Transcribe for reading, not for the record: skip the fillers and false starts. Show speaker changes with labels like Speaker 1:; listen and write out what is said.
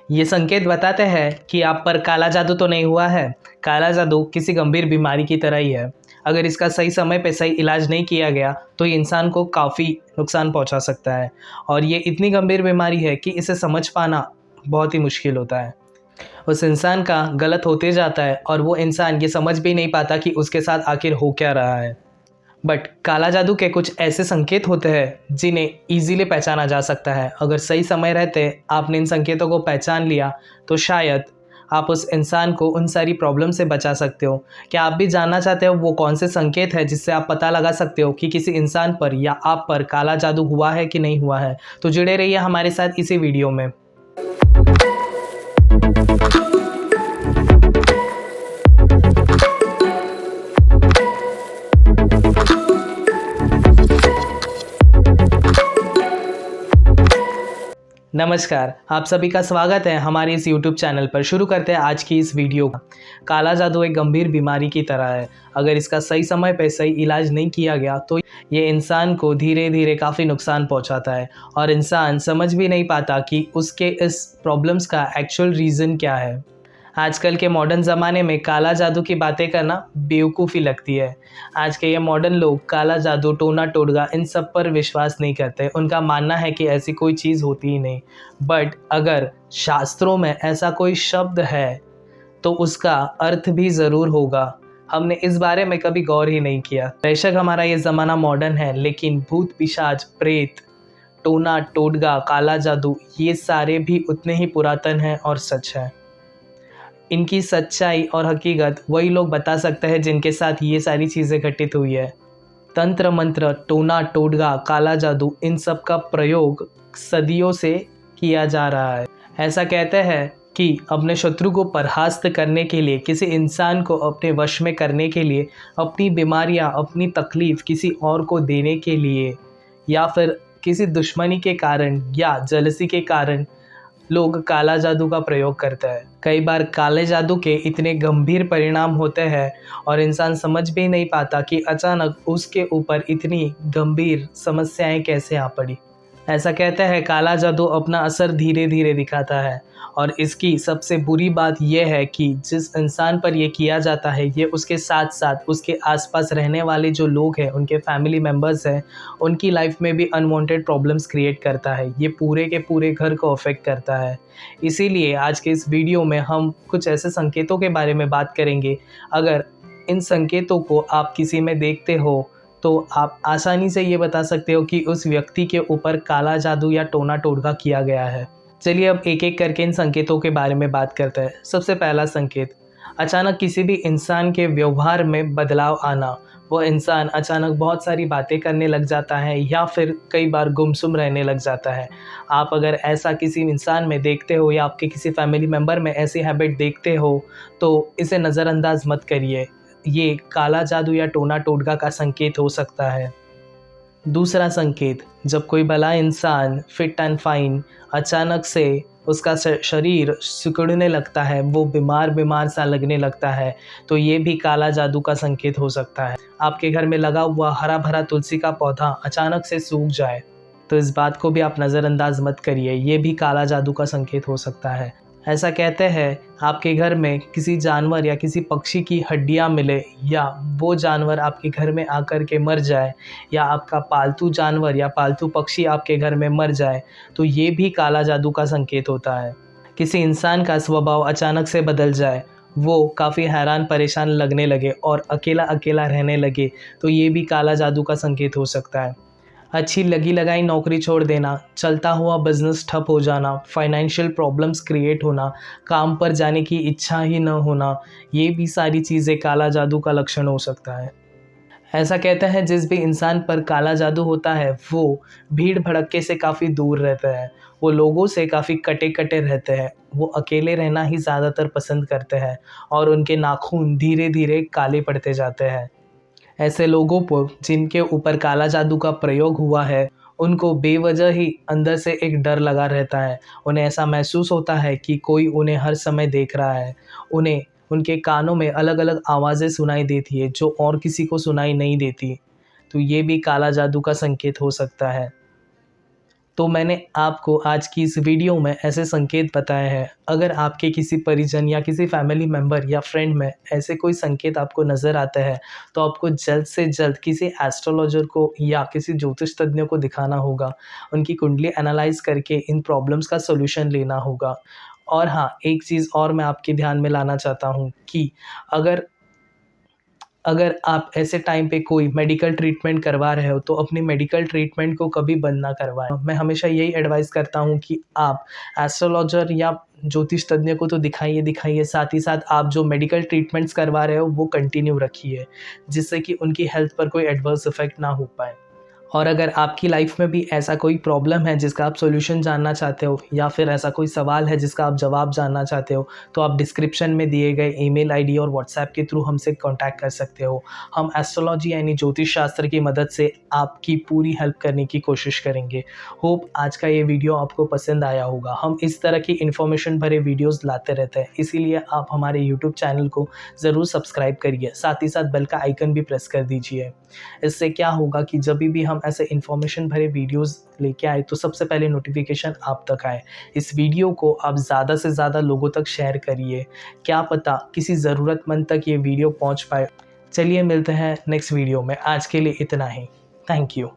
Speaker 1: ये संकेत बताते हैं कि आप पर काला जादू तो नहीं हुआ है। काला जादू किसी गंभीर बीमारी की तरह ही है। अगर इसका सही समय पे सही इलाज नहीं किया गया तो ये इंसान को काफ़ी नुकसान पहुंचा सकता है और ये इतनी गंभीर बीमारी है कि इसे समझ पाना बहुत ही मुश्किल होता है। उस इंसान का गलत होते जाता है और वो इंसान ये समझ भी नहीं पाता कि उसके साथ आखिर हो क्या रहा है। बट काला जादू के कुछ ऐसे संकेत होते हैं जिन्हें इजीली पहचाना जा सकता है। अगर सही समय रहते आपने इन संकेतों को पहचान लिया तो शायद आप उस इंसान को उन सारी प्रॉब्लम से बचा सकते हो। क्या आप भी जानना चाहते हो वो कौन से संकेत है जिससे आप पता लगा सकते हो कि किसी इंसान पर या आप पर काला जादू हुआ है कि नहीं हुआ है? तो जुड़े रहिए हमारे साथ इसी वीडियो में। नमस्कार, आप सभी का स्वागत है हमारे इस YouTube चैनल पर। शुरू करते हैं आज की इस वीडियो का। काला जादू एक गंभीर बीमारी की तरह है। अगर इसका सही समय पर सही इलाज नहीं किया गया तो ये इंसान को धीरे धीरे काफ़ी नुकसान पहुंचाता है और इंसान समझ भी नहीं पाता कि उसके इस प्रॉब्लम्स का एक्चुअल रीज़न क्या है। आजकल के मॉडर्न ज़माने में काला जादू की बातें करना बेवकूफ़ी लगती है। आज के ये मॉडर्न लोग काला जादू, टोना टोटका इन सब पर विश्वास नहीं करते। उनका मानना है कि ऐसी कोई चीज़ होती ही नहीं। बट अगर शास्त्रों में ऐसा कोई शब्द है तो उसका अर्थ भी ज़रूर होगा। हमने इस बारे में कभी गौर ही नहीं किया। बेशक हमारा ये ज़माना मॉडर्न है, लेकिन भूत पिशाच, प्रेत, टोना टोटका, काला जादू ये सारे भी उतने ही पुरातन हैं और सच है। इनकी सच्चाई और हकीकत वही लोग बता सकते हैं जिनके साथ ये सारी चीज़ें घटित हुई है। तंत्र मंत्र, टोना टोटका, काला जादू इन सब का प्रयोग सदियों से किया जा रहा है। ऐसा कहते हैं कि अपने शत्रु को परास्त करने के लिए, किसी इंसान को अपने वश में करने के लिए, अपनी बीमारियां, अपनी तकलीफ़ किसी और को देने के लिए या फिर किसी दुश्मनी के कारण या जेलसी के कारण लोग काला जादू का प्रयोग करते हैं। कई बार काले जादू के इतने गंभीर परिणाम होते हैं और इंसान समझ भी नहीं पाता कि अचानक उसके ऊपर इतनी गंभीर समस्याएं कैसे आ पड़ी। ऐसा कहते हैं काला जादू अपना असर धीरे धीरे दिखाता है और इसकी सबसे बुरी बात यह है कि जिस इंसान पर यह किया जाता है ये उसके साथ साथ उसके आसपास रहने वाले जो लोग हैं, उनके फैमिली मेम्बर्स हैं, उनकी लाइफ में भी अनवांटेड प्रॉब्लम्स क्रिएट करता है। ये पूरे के पूरे घर को अफेक्ट करता है। इसीलिए आज के इस वीडियो में हम कुछ ऐसे संकेतों के बारे में बात करेंगे। अगर इन संकेतों को आप किसी में देखते हो तो आप आसानी से ये बता सकते हो कि उस व्यक्ति के ऊपर काला जादू या टोना टोटका किया गया है। चलिए अब एक एक करके इन संकेतों के बारे में बात करते हैं। सबसे पहला संकेत, अचानक किसी भी इंसान के व्यवहार में बदलाव आना। वो इंसान अचानक बहुत सारी बातें करने लग जाता है या फिर कई बार गुमसुम रहने लग जाता है। आप अगर ऐसा किसी इंसान में देखते हो या आपके किसी फैमिली मेम्बर में ऐसी हैबिट देखते हो तो इसे नज़रअंदाज मत करिए। ये काला जादू या टोना टोटका का संकेत हो सकता है। दूसरा संकेत, जब कोई भला इंसान फिट एंड फाइन अचानक से उसका शरीर सिकुड़ने लगता है, वो बीमार बीमार सा लगने लगता है, तो ये भी काला जादू का संकेत हो सकता है। आपके घर में लगा हुआ हरा भरा तुलसी का पौधा अचानक से सूख जाए तो इस बात को भी आप नज़रअंदाज मत करिए। ये भी काला जादू का संकेत हो सकता है। ऐसा कहते हैं आपके घर में किसी जानवर या किसी पक्षी की हड्डियां मिले या वो जानवर आपके घर में आकर के मर जाए या आपका पालतू जानवर या पालतू पक्षी आपके घर में मर जाए तो ये भी काला जादू का संकेत होता है। किसी इंसान का स्वभाव अचानक से बदल जाए, वो काफ़ी हैरान परेशान लगने लगे और अकेला अकेला रहने लगे तो ये भी काला जादू का संकेत हो सकता है। अच्छी लगी लगाई नौकरी छोड़ देना, चलता हुआ बिजनेस ठप हो जाना, फाइनेंशियल प्रॉब्लम्स क्रिएट होना, काम पर जाने की इच्छा ही न होना, ये भी सारी चीज़ें काला जादू का लक्षण हो सकता है। ऐसा कहते हैं जिस भी इंसान पर काला जादू होता है वो भीड़ भड़क्के से काफ़ी दूर रहता है, वो लोगों से काफ़ी कटे कटे रहते हैं, वो अकेले रहना ही ज़्यादातर पसंद करते हैं और उनके नाखून धीरे धीरे काले पड़ते जाते हैं। ऐसे लोगों पर जिनके ऊपर काला जादू का प्रयोग हुआ है उनको बेवजह ही अंदर से एक डर लगा रहता है। उन्हें ऐसा महसूस होता है कि कोई उन्हें हर समय देख रहा है। उन्हें उनके कानों में अलग अलग आवाज़ें सुनाई देती है जो और किसी को सुनाई नहीं देती। तो ये भी काला जादू का संकेत हो सकता है। तो मैंने आपको आज की इस वीडियो में ऐसे संकेत बताए हैं। अगर आपके किसी परिजन या किसी फैमिली मेम्बर या फ्रेंड में ऐसे कोई संकेत आपको नज़र आते हैं, तो आपको जल्द से जल्द किसी एस्ट्रोलॉजर को या किसी ज्योतिष तज्ञ को दिखाना होगा। उनकी कुंडली एनालाइज़ करके इन प्रॉब्लम्स का सॉल्यूशन लेना होगा। और हाँ, एक चीज़ और मैं आपके ध्यान में लाना चाहता हूँ कि अगर अगर आप ऐसे टाइम पे कोई मेडिकल ट्रीटमेंट करवा रहे हो, तो अपनी मेडिकल ट्रीटमेंट को कभी बंद ना करवाएँ। मैं हमेशा यही एडवाइस करता हूँ कि आप एस्ट्रोलॉजर या ज्योतिष तज्ञ को तो दिखाइए, साथ ही साथ आप जो मेडिकल ट्रीटमेंट्स करवा रहे हो, वो कंटिन्यू रखिए, जिससे कि उनकी हेल्थ पर कोई एडवर्स इफ़ेक्ट ना हो पाए। और अगर आपकी लाइफ में भी ऐसा कोई प्रॉब्लम है जिसका आप सॉल्यूशन जानना चाहते हो, या फिर ऐसा कोई सवाल है जिसका आप जवाब जानना चाहते हो, तो आप डिस्क्रिप्शन में दिए गए ईमेल आईडी और व्हाट्सएप के थ्रू हमसे कांटेक्ट कर सकते हो। हम एस्ट्रोलॉजी यानी ज्योतिष शास्त्र की मदद से आपकी पूरी हेल्प करने की कोशिश करेंगे। होप आज का ये वीडियो आपको पसंद आया होगा। हम इस तरह की इन्फॉर्मेशन भरे वीडियोज़ लाते रहते हैं, इसीलिए आप हमारे यूट्यूब चैनल को ज़रूर सब्सक्राइब करिए, साथ ही साथ बेल का आइकन भी प्रेस कर दीजिए। इससे क्या होगा कि जब भी हम ऐसे इन्फॉर्मेशन भरे वीडियोस लेके आए, तो सबसे पहले नोटिफिकेशन आप तक आए। इस वीडियो को आप ज़्यादा से ज़्यादा लोगों तक शेयर करिए, क्या पता किसी ज़रूरतमंद तक ये वीडियो पहुंच पाए। चलिए मिलते हैं नेक्स्ट वीडियो में, आज के लिए इतना ही। Thank you.